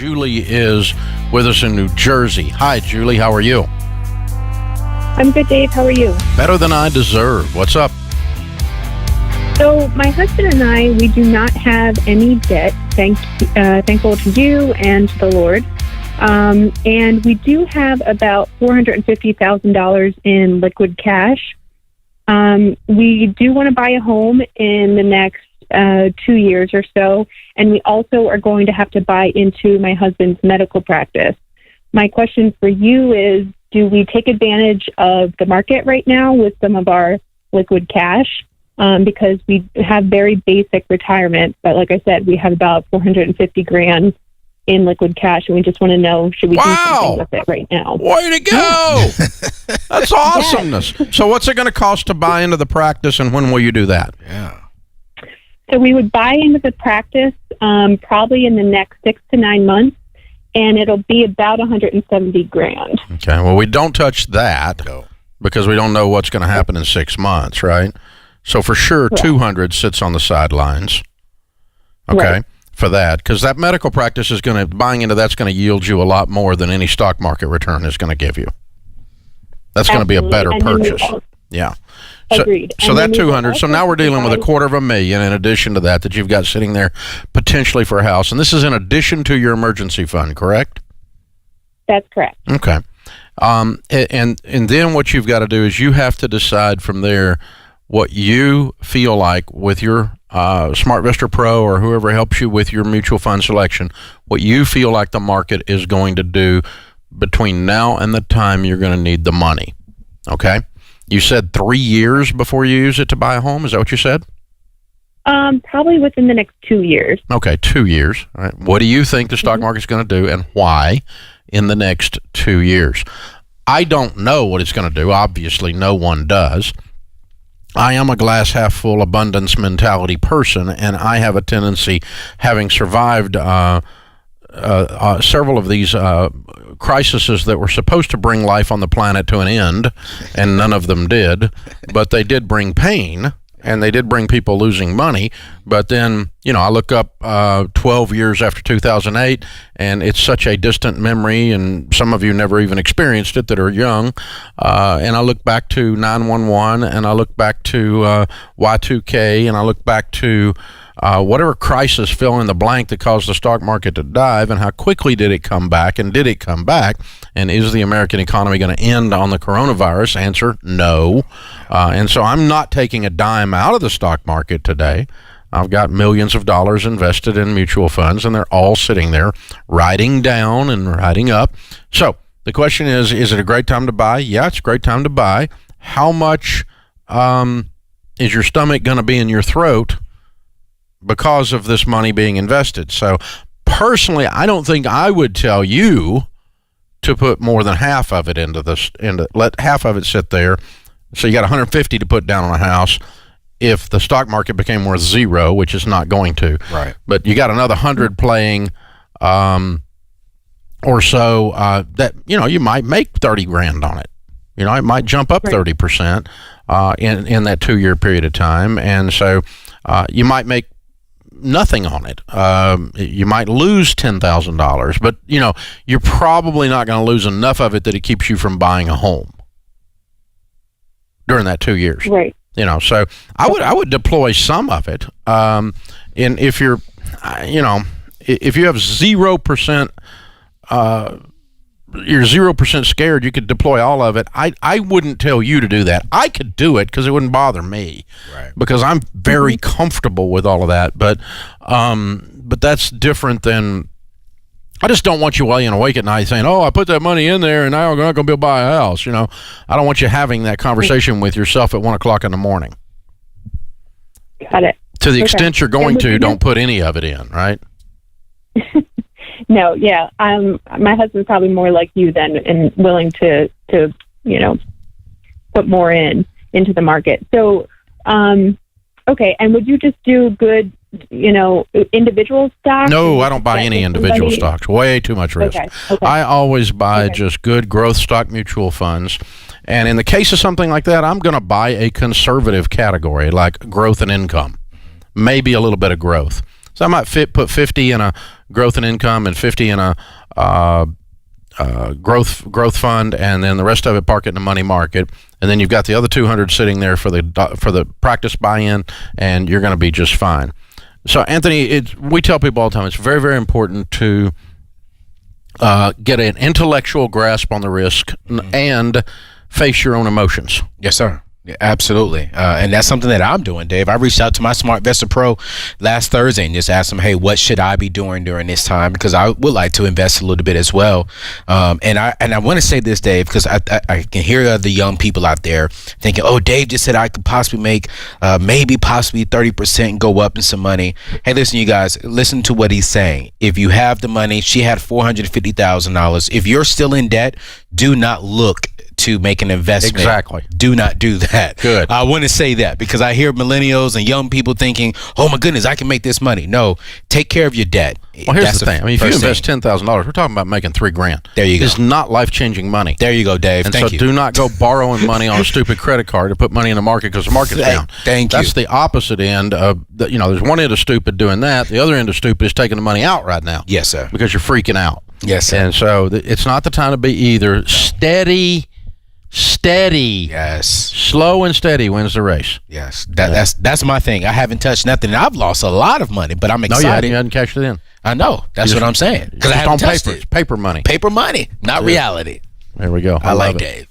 Julie is with us in New Jersey. Hi, Julie. How are you? I'm good, Dave. How are you? Better than I deserve. What's up? So my husband and I, we do not have any debt, thankful to you and to the Lord. And we do have about $450,000 in liquid cash. We do want to buy a home in the next 2 years or so, and we also are going to have to buy into my husband's medical practice. My question for you is, do we take advantage of the market right now with some of our liquid cash? Because we have very basic retirement, but like I said, we have about $450,000 in liquid cash, and we just want to know, should we do something with it right now? Way to go! That's awesomeness. Yes. So what's it going to cost to buy into the practice, and when will you do that? Yeah. So we would buy into the practice probably in the next 6 to 9 months, and it'll be about $170,000. Okay, well, we don't touch that because we don't know what's going to happen in 6 months, right? So for sure, Correct. 200 sits on the sidelines. Okay. Right. For that, because that medical practice is going to, buying into that's going to yield you a lot more than any stock market return is going to give you. That's going to be a better purchase. Yeah. Agreed. So that 200. So now we're dealing with $250,000 in addition to that you've got sitting there potentially for a house, and this is in addition to your emergency fund, correct? That's correct. Okay. And then what you've got to do is you have to decide from there what you feel like with your SmartVestor Pro or whoever helps you with your mutual fund selection, what you feel like the market is going to do between now and the time you're going to need the money. Okay? You said 3 years before you use it to buy a home. Is that what you said? Probably within the next 2 years. Okay, 2 years. All right. What do you think the stock market's going to do and why in the next 2 years? I don't know what it's going to do. Obviously, no one does. I am a glass half full abundance mentality person, and I have a tendency, having survived several of these crises that were supposed to bring life on the planet to an end, and none of them did, but they did bring pain, and they did bring people losing money. But then, I look up 12 years after 2008, and it's such a distant memory, and some of you never even experienced it that are young. And I look back to 9/11, and I look back to Y2K, and I look back to whatever crisis fill in the blank that caused the stock market to dive, and how quickly did it come back, and did it come back, and is the American economy going to end on the coronavirus? Answer, no. And so I'm not taking a dime out of the stock market today. I've got millions of dollars invested in mutual funds, and they're all sitting there riding down and riding up. So the question is it a great time to buy? Yeah, it's a great time to buy. How much is your stomach going to be in your throat because of this money being invested? So personally, I don't think I would tell you to put more than half of it into let half of it sit there. So you got 150 to put down on a house. If the stock market became worth zero, which is not going to, right? But you got another 100 playing, or so that you might make $30,000 on it. It might jump up 30% in that 2 year period of time, and so you might make nothing on it. You might lose $10,000, but you're probably not going to lose enough of it that it keeps you from buying a home during that 2 years. Right. So I would deploy some of it. And if you're, if you have 0%, you're 0% scared, you could deploy all of it. I wouldn't tell you to do that. I could do it because it wouldn't bother me, right? Because I'm very comfortable with all of that. But that's different than. I just don't want you laying awake at night saying, "Oh, I put that money in there, and now I'm not going to be able to buy a house." I don't want you having that conversation with yourself at 1:00 in the morning. Got it. To the extent you're going to, don't put any of it in, right? No, yeah. My husband's probably more like you then, and willing to put more into the market. So, okay. And would you just do good, individual stocks? No, I don't buy any individual stocks. Way too much risk. Okay. I always buy just good growth stock mutual funds. And in the case of something like that, I'm going to buy a conservative category like growth and income, maybe a little bit of growth. So I might put 50 in a growth and income and 50 in a growth fund, and then the rest of it park it in a money market, and then you've got the other 200 sitting there for the practice buy-in, and you're going to be just fine. So Anthony, we tell people all the time it's very, very important to get an intellectual grasp on the risk and face your own emotions. Yes, sir. Yeah, absolutely. And that's something that I'm doing, Dave. I reached out to my Smart Investor Pro last Thursday and just asked them, hey, what should I be doing during this time? Because I would like to invest a little bit as well. And I want to say this, Dave, because I can hear the young people out there thinking, oh, Dave just said I could possibly make possibly 30% and go up in some money. Hey, listen, you guys, listen to what he's saying. If you have the money, she had $450,000. If you're still in debt, do not look to make an investment. Exactly. Do not do that. Good. I want to say that because I hear millennials and young people thinking, oh my goodness, I can make this money. No, take care of your debt. Well, here's the thing. I mean, if you invest $10,000, we're talking about making $3,000. There you go. It's not life-changing money. There you go, Dave. And Thank you. do not go borrowing money on a stupid credit card to put money in the market because the market's down. Thank you. That's the opposite end of there's one end of stupid doing that. The other end of stupid is taking the money out right now. Yes, sir. Because you're freaking out. Yes, sir. And so it's not the time to be either. Steady. Yes. Slow and steady wins the race. Yes. That's my thing. I haven't touched nothing. I've lost a lot of money, but I'm excited. No, you hadn't cashed it in. I know. That's what I'm saying. Because I haven't haven't touched touched it. It's paper money. Paper money, not reality. There we go. I like it. Dave.